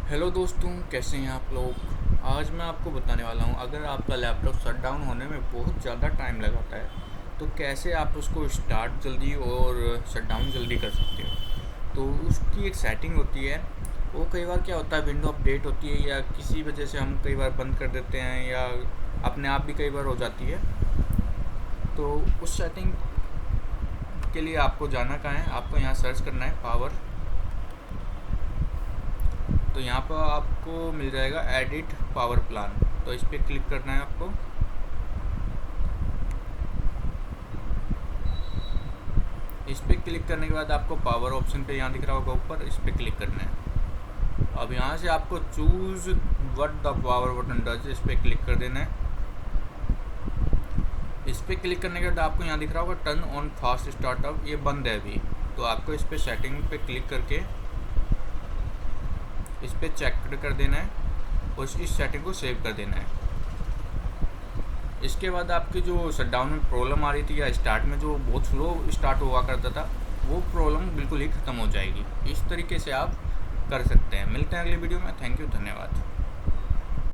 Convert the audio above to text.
Hello दोस्तों, कैसे हैं आप लोग। आज मैं आपको बताने वाला हूं, अगर आपका लैपटॉप शट डाउन होने में बहुत ज़्यादा टाइम लगाता है तो कैसे आप उसको स्टार्ट जल्दी और शट डाउन जल्दी कर सकते हो। तो उसकी एक सेटिंग होती है। वो कई बार क्या होता है, विंडो अपडेट होती है या किसी वजह से हम कई बार बंद कर देते हैं या अपने आप भी कई बार हो जाती है। तो उस सेटिंग के लिए आपको जाना कहाँ है, आपको यहाँ सर्च करना है पावर। तो यहाँ पर आपको मिल जाएगा एडिट पावर प्लान। तो इस पर क्लिक करना है आपको। इस पर क्लिक करने के बाद आपको पावर ऑप्शन पे यहाँ दिख रहा होगा ऊपर, इस पर क्लिक करना है। अब यहाँ से आपको choose what the power button does, इस पर क्लिक कर देना है। इस पर क्लिक करने के बाद आपको यहाँ दिख रहा होगा टर्न ऑन फास्ट स्टार्टअप, ये बंद है अभी। तो आपको इस पर सेटिंग पे क्लिक करके इस पर चेक कर देना है और इस सेटिंग को सेव कर देना है। इसके बाद आपकी जो शटडाउन में प्रॉब्लम आ रही थी या स्टार्ट में जो बहुत स्लो स्टार्ट हुआ करता था, वो प्रॉब्लम बिल्कुल ही ख़त्म हो जाएगी। इस तरीके से आप कर सकते हैं। मिलते हैं अगली वीडियो में। थैंक यू, धन्यवाद।